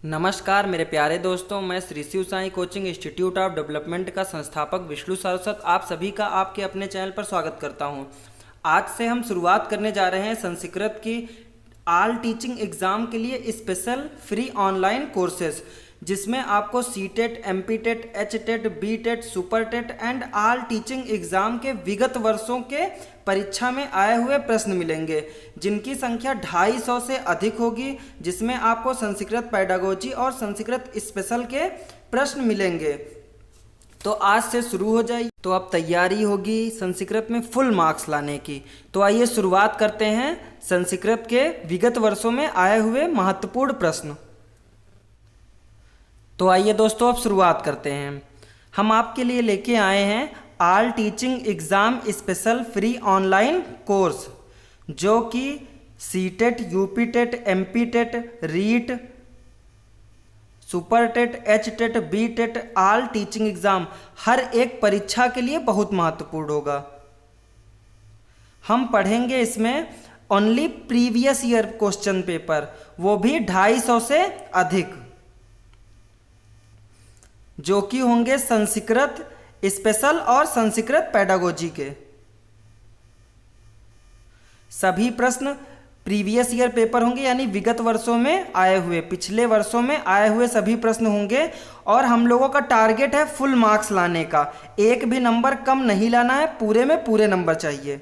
नमस्कार मेरे प्यारे दोस्तों, मैं Shri Shiv Sai coaching institute of development का संस्थापक विष्णु सारस्वत आप सभी का आपके अपने चैनल पर स्वागत करता हूं। आज से हम शुरुआत करने जा रहे हैं संस्कृत की ऑल टीचिंग एग्ज़ाम के लिए स्पेशल फ्री ऑनलाइन कोर्सेज, जिसमें आपको CTET, MPTET, HTET, BTET, super TET and all teaching exam के विगत वर्षों के परीक्षा में आए हुए प्रश्न मिलेंगे, जिनकी संख्या 250 से अधिक होगी, जिसमें आपको संस्कृत पेडागोजी और संस्कृत स्पेशल के प्रश्न मिलेंगे। तो आज से शुरू हो जाइए। तो अब तैयारी होगी संस्कृत में फुल मार्क्स लाने की। तो आइए शुरुआत करते हैं संस्कृत के विगत वर्षों में आए हुए महत्वपूर्ण प्रश्न। तो आइए दोस्तों, अब शुरुआत करते हैं। हम आपके लिए लेके आए हैं all teaching exam special free online course, जो कि CTET, UPTET, MPTET, REET, super TET, HTET, BTET, all teaching exam हर एक परीक्षा के लिए बहुत महत्वपूर्ण होगा। हम पढ़ेंगे इसमें only previous year question paper, वो भी 250 से अधिक, जो कि होंगे संस्कृत स्पेशल और संस्कृत पेडागोजी के। सभी प्रश्न प्रीवियस ईयर पेपर होंगे, यानी विगत वर्षों में आए हुए, पिछले वर्षों में आए हुए सभी प्रश्न होंगे। और हम लोगों का टारगेट है फुल मार्क्स लाने का, एक भी नंबर कम नहीं लाना है, पूरे में पूरे नंबर चाहिए।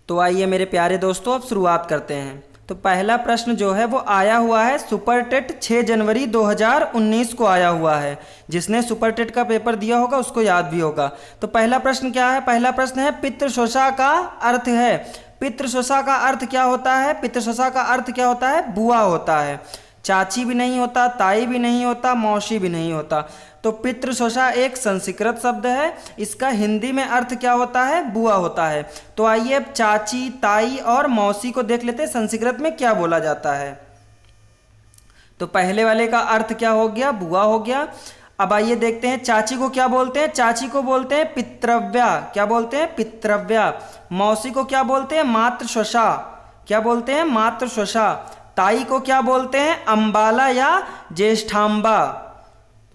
तो आइए मेरे प्यारे दोस्तों, अब शुरुआत करते हैं। तो पहला प्रश्न जो है वो आया हुआ है सुपरटेट 6 जनवरी 2019 को आया हुआ है। जिसने सुपरटेट का पेपर दिया होगा उसको याद भी होगा। तो पहला प्रश्न क्या है? पहला प्रश्न है पितृशोषा का अर्थ है। पितृशोषा का अर्थ क्या होता है? पितृशोषा का अर्थ क्या होता है? बुआ होता है। चाची भी नहीं होता, ताई भी नहीं होता, मौसी भी नहीं होता। तो पितृशोषा एक संस्कृत शब्द है, इसका हिंदी में अर्थ क्या होता है? बुआ होता है। तो आइए अब चाची, ताई और मौसी को देख लेते हैं संस्कृत में क्या बोला जाता है। तो पहले वाले का अर्थ क्या हो गया? बुआ हो गया। अब आइए देखते हैं चाची को क्या बोलते हैं। चाची को बोलते हैं पितृव्या। क्या बोलते हैं? पितृव्या। मौसी को क्या बोलते हैं? मातृशोषा। क्या बोलते हैं? मातृशोषा। ताई को क्या बोलते हैं? अंबाला या ज्येष्ठांबा।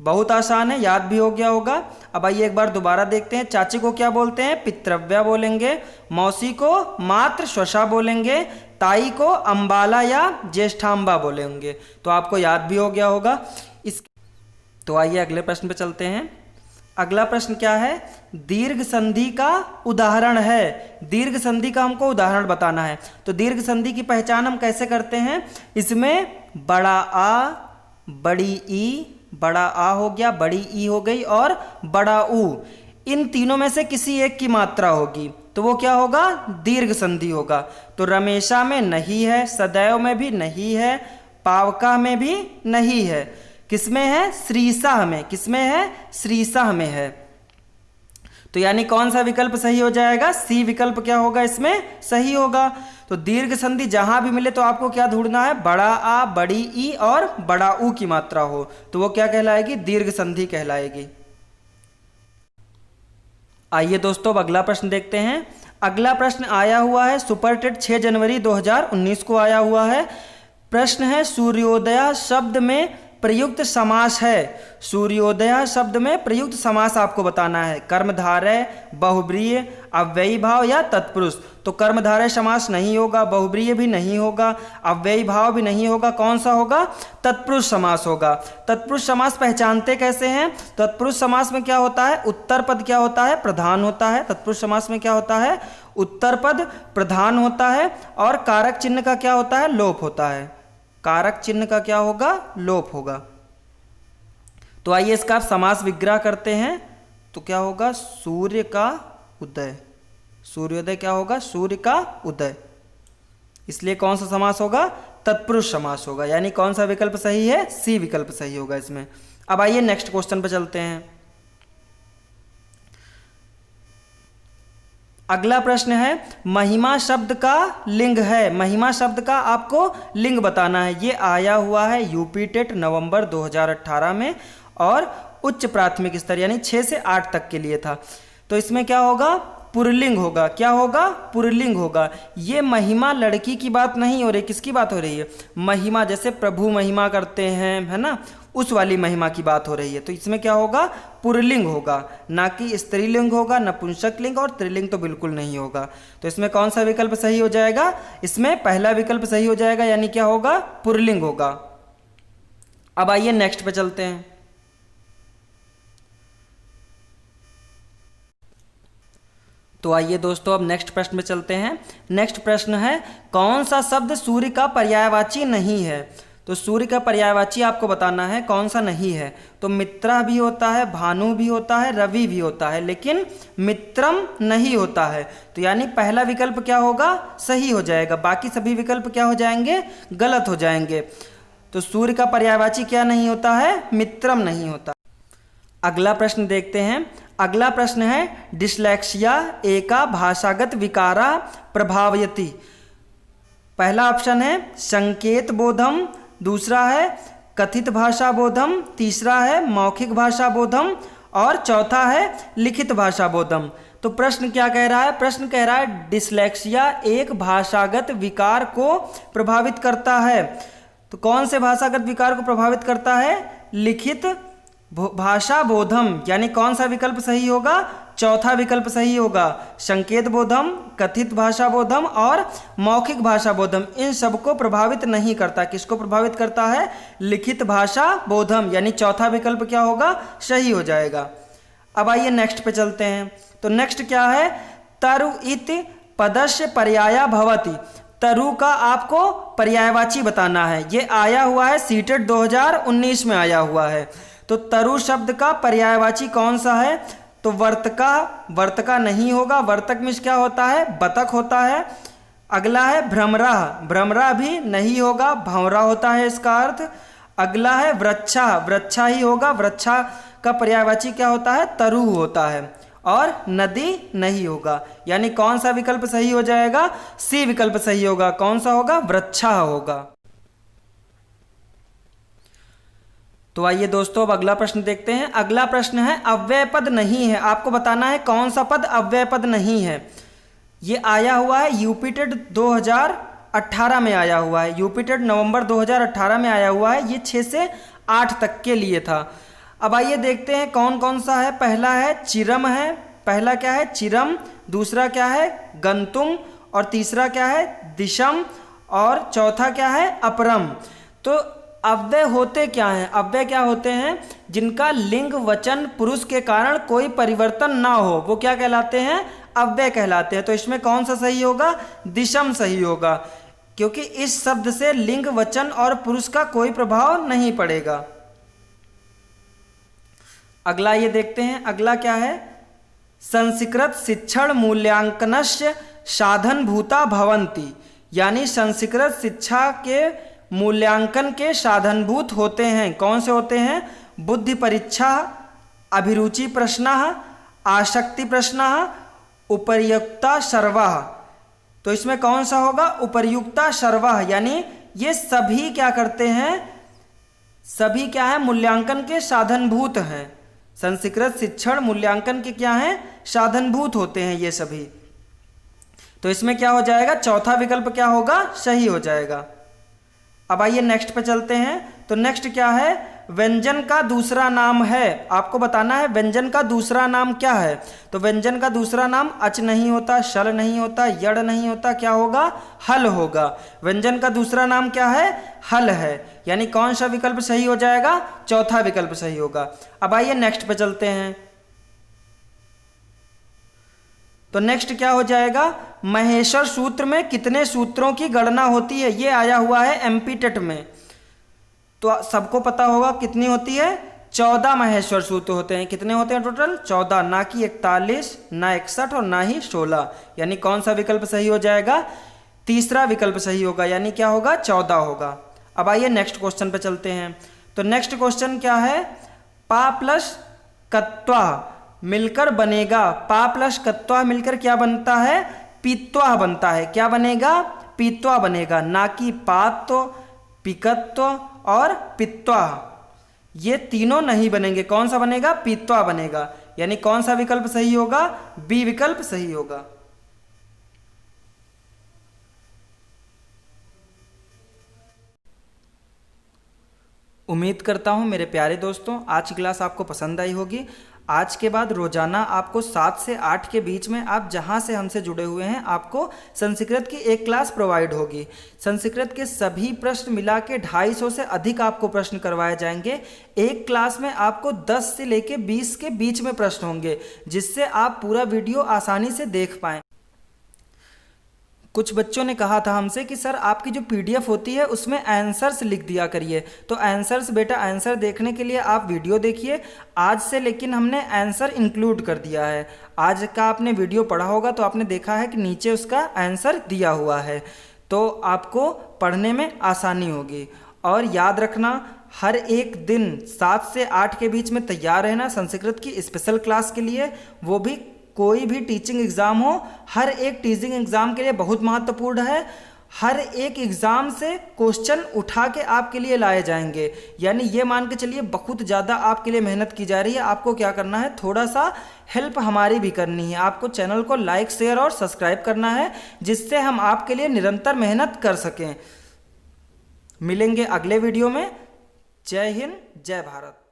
बहुत आसान है, याद भी हो गया होगा। अब आइए एक बार दोबारा देखते हैं। चाची को क्या बोलते हैं? पितृव्या बोलेंगे। मौसी को मातृशोषा बोलेंगे। ताई को अंबाला या ज्येष्ठांबा बोलेंगे। तो आपको याद भी हो गया होगा। तो आइए अगले प्रश्न पे चलते हैं। अगला प्रश्न क्या है? दीर्घ संधि का उदाहरण है। दीर्घ संधि का हमको उदाहरण बताना है। तो दीर्घ संधि की पहचान हम कैसे करते हैं? इसमें बड़ा आ, बड़ी ई, बड़ा आ हो गया, बड़ी ई हो गई और बड़ा ऊ, इन तीनों में से किसी एक की मात्रा होगी, तो वो क्या होगा? दीर्घ संधि होगा। तो रमेशा में नहीं है, सदैव में भी नहीं है, पावका में भी नहीं है। किसमें है? श्रीशाह में। किसमें है? श्रीशाह में है। तो यानी कौन सा विकल्प सही हो जाएगा? सी विकल्प क्या होगा इसमें? सही होगा। तो दीर्घ संधि जहां भी मिले तो आपको क्या ढूंढना है? बड़ा आ, बड़ी ई और बड़ा ऊ की मात्रा हो, तो वो क्या कहलाएगी? दीर्घ संधि कहलाएगी। आइए दोस्तों अब अगला प्रश्न देखते हैं। अगला प्रश्न आया हुआ है सुपरटेट 6 जनवरी 2019 को आया हुआ है। प्रश्न है सूर्योदय शब्द में प्रयुक्त समास है। सूर्योदय शब्द में प्रयुक्त समास आपको बताना है। कर्मधारय, बहुब्रीय, अव्ययी भाव या तत्पुरुष। तो कर्मधारय समास नहीं होगा, बहुब्रीय भी नहीं होगा, अव्ययी भाव भी नहीं होगा। कौन सा होगा? तत्पुरुष समास होगा। तत्पुरुष समास पहचानते कैसे हैं? तत्पुरुष समास में क्या होता है? उत्तर पद क्या होता है? प्रधान होता है। तत्पुरुष समास में क्या होता है? उत्तर पद प्रधान होता है और कारक चिन्ह का क्या होता है? लोप होता है। कारक चिन्ह का क्या होगा? लोप होगा। तो आइए इसका आप समास विग्रह करते हैं। तो क्या होगा? सूर्य का उदय। सूर्योदय क्या होगा? सूर्य का उदय। इसलिए कौन सा समास होगा? तत्पुरुष समास होगा। यानी कौन सा विकल्प सही है? सी विकल्प सही होगा इसमें। अब आइए नेक्स्ट क्वेश्चन पे चलते हैं। अगला प्रश्न है महिमा शब्द का लिंग है। महिमा शब्द का आपको लिंग बताना है। ये आया हुआ है यूपीटेट नवंबर 2018 में और उच्च प्राथमिक स्तर यानी 6 से 8 तक के लिए था। तो इसमें क्या होगा? पुल्लिंग होगा। क्या होगा? पुल्लिंग होगा। ये महिमा लड़की की बात नहीं हो रही, किसकी बात हो रही है? महिमा, जैसे प्रभु महिमा करते हैं, है ना, उस वाली महिमा की बात हो रही है। तो इसमें क्या होगा? पुल्लिंग होगा, ना कि स्त्रीलिंग होगा, नपुंसक लिंग और स्त्रीलिंग तो बिल्कुल नहीं होगा। तो इसमें कौन सा विकल्प सही हो जाएगा? इसमें पहला विकल्प सही हो जाएगा, यानी क्या होगा? पुल्लिंग होगा। अब आइए नेक्स्ट पे चलते हैं। तो आइए दोस्तों अब नेक्स्ट प्रश्न में चलते हैं। नेक्स्ट प्रश्न है, कौन सा शब्द सूर्य का पर्यायवाची नहीं है? तो सूर्य का पर्यायवाची आपको बताना है कौन सा नहीं है। तो मित्रा भी होता है, भानु भी होता है, रवि भी होता है, लेकिन मित्रम नहीं होता है। तो यानी पहला विकल्प क्या होगा? सही हो जाएगा, बाकी सभी विकल्प क्या हो जाएंगे? गलत हो जाएंगे। तो सूर्य का पर्यायवाची क्या नहीं होता है? मित्रम नहीं होता। अगला प्रश्न देखते हैं। अगला प्रश्न है, डिस्लेक्सिया एका भाषागत विकारा प्रभावयति। पहला ऑप्शन है संकेत बोधम, दूसरा है कथित भाषा बोधम, तीसरा है मौखिक भाषा बोधम और चौथा है लिखित भाषा बोधम। तो प्रश्न क्या कह रहा है? प्रश्न कह रहा है डिस्लेक्सिया एक भाषागत विकार को प्रभावित करता है। तो कौन से भाषागत विकार को प्रभावित करता है? लिखित भाषा बोधम, यानी कौन सा विकल्प सही होगा? चौथा विकल्प सही होगा। संकेत बोधम, कथित भाषा बोधम और मौखिक भाषा बोधम, इन सबको प्रभावित नहीं करता। किसको प्रभावित करता है? लिखित भाषा बोधम, यानी चौथा विकल्प क्या होगा? सही हो जाएगा। अब आइए नेक्स्ट पे चलते हैं। तो नेक्स्ट क्या है? तरु इति पदस्य पर्याया भवति। तरु का आपको पर्यायवाची बताना है। ये आया हुआ है सीटेट 2019 में आया हुआ है। तो तरु शब्द का पर्यायवाची कौन सा है? तो वर्तका, वर्तका नहीं होगा। वर्तक में क्या होता है? बतख होता है। अगला है भ्रमरा, भ्रमरा भी नहीं होगा, भंवरा होता है इसका अर्थ। अगला है वृक्षा, वृक्षा ही होगा। वृक्षा का पर्यायवाची क्या होता है? तरु होता है। और नदी नहीं होगा, यानी कौन सा विकल्प सही हो जाएगा? सी विकल्प सही होगा। कौन सा होगा? वृक्षा होगा। तो आइए दोस्तों अब अगला प्रश्न देखते हैं। अगला प्रश्न है अव्यय पद नहीं है। आपको बताना है कौन सा पद अव्यय पद नहीं है। ये आया हुआ है यूपीटेट 2018 में आया हुआ है। यूपीटेट नवंबर 2018 में आया हुआ है। ये 6 से 8 तक के लिए था। अब आइए देखते हैं कौन कौन सा है। पहला है चिरम है। पहला क्या है? चिरम। दूसरा क्या है? गंतुम। और तीसरा क्या है? दिशम। और चौथा क्या है? अपरम। तो अव्यय होते क्या हैं? अव्यय क्या होते हैं? जिनका लिंग वचन पुरुष के कारण कोई परिवर्तन ना हो, वो क्या कहलाते हैं? अव्यय कहलाते हैं। तो इसमें कौन सा सही होगा? दिशम सही होगा, क्योंकि इस शब्द से लिंग वचन और पुरुष का कोई प्रभाव नहीं पड़ेगा। अगला ये देखते हैं। अगला क्या है? संस्कृत शिक्षण मूल्यांकनस्य साधन भूता भवंती, यानी संस्कृत शिक्षा के मूल्यांकन के साधनभूत होते हैं। कौन से होते हैं? बुद्धि परीक्षा, अभिरुचि प्रश्न, आसक्ति प्रश्न, उपर्युक्ता सर्वः। तो इसमें कौन सा होगा? उपर्युक्ता सर्वः, यानी ये सभी क्या करते हैं? सभी क्या है? मूल्यांकन के साधनभूत हैं। संस्कृत शिक्षण मूल्यांकन के क्या हैं? साधनभूत होते हैं ये सभी। तो इसमें क्या हो जाएगा? चौथा विकल्प क्या होगा? सही हो जाएगा। अब आइए नेक्स्ट पे चलते हैं। तो नेक्स्ट क्या है? व्यंजन का दूसरा नाम है। आपको बताना है व्यंजन का दूसरा नाम क्या है। तो व्यंजन का दूसरा नाम अच नहीं होता, शल नहीं होता, यड़ नहीं होता, क्या होगा? हल होगा। व्यंजन का दूसरा नाम क्या है? हल है, यानी कौन सा विकल्प सही हो जाएगा? चौथा विकल्प सही होगा। अब आइए नेक्स्ट पे चलते हैं। तो नेक्स्ट क्या हो जाएगा? महेश्वर सूत्र में कितने सूत्रों की गणना होती है? ये आया हुआ है एमपी टेट में। तो सबको पता होगा कितनी होती है? 14 महेश्वर सूत्र होते हैं। कितने होते हैं टोटल? 14, ना कि 41, ना 61 और ना ही 16। यानी कौन सा विकल्प सही हो जाएगा? तीसरा विकल्प सही होगा, यानी क्या होगा? 14 होगा। अब आइए नेक्स्ट क्वेश्चन पे चलते हैं। तो नेक्स्ट क्वेश्चन क्या है? पा प्लस कत्वा मिलकर बनेगा। पा प्लस कत्वा मिलकर क्या बनता है? पीत्वा बनता है। क्या बनेगा? पीत्वा बनेगा, ना कि पात्व, पिकत्व और पित्वा। ये तीनों नहीं बनेंगे। कौन सा बनेगा? पीत्वा बनेगा। यानी कौन सा विकल्प सही होगा? बी विकल्प सही होगा। उम्मीद करता हूँ मेरे प्यारे दोस्तों आज की क्लास आपको पसंद आई होगी। आज के बाद रोजाना आपको 7 से 8 के बीच में आप जहाँ से हमसे जुड़े हुए हैं आपको संस्कृत की एक क्लास प्रोवाइड होगी। संस्कृत के सभी प्रश्न मिला के 250 से अधिक आपको प्रश्न करवाए जाएंगे। एक क्लास में आपको 10 से लेके 20 के बीच में प्रश्न होंगे, जिससे आप पूरा वीडियो आसानी से देख पाएँ। कुछ बच्चों ने कहा था हमसे कि सर आपकी जो पीडीएफ होती है उसमें आंसर्स लिख दिया करिए। तो आंसर्स बेटा, आंसर देखने के लिए आप वीडियो देखिए। आज से लेकिन हमने आंसर इंक्लूड कर दिया है। आज का आपने वीडियो पढ़ा होगा तो आपने देखा है कि नीचे उसका आंसर दिया हुआ है, तो आपको पढ़ने में आसानी होगी। और याद रखना, हर एक दिन 7 से 8 के बीच में तैयार रहना संस्कृत की स्पेशल क्लास के लिए। वो भी कोई भी टीचिंग एग्ज़ाम हो, हर एक टीचिंग एग्ज़ाम के लिए बहुत महत्वपूर्ण है। हर एक एग्ज़ाम से क्वेश्चन उठा के आपके लिए लाए जाएंगे। यानी ये मान के चलिए बहुत ज़्यादा आपके लिए मेहनत की जा रही है। आपको क्या करना है, थोड़ा सा हेल्प हमारी भी करनी है। आपको चैनल को लाइक, शेयर और सब्सक्राइब करना है, जिससे हम आपके लिए निरंतर मेहनत कर सकें। मिलेंगे अगले वीडियो में। जय हिंद, जय भारत।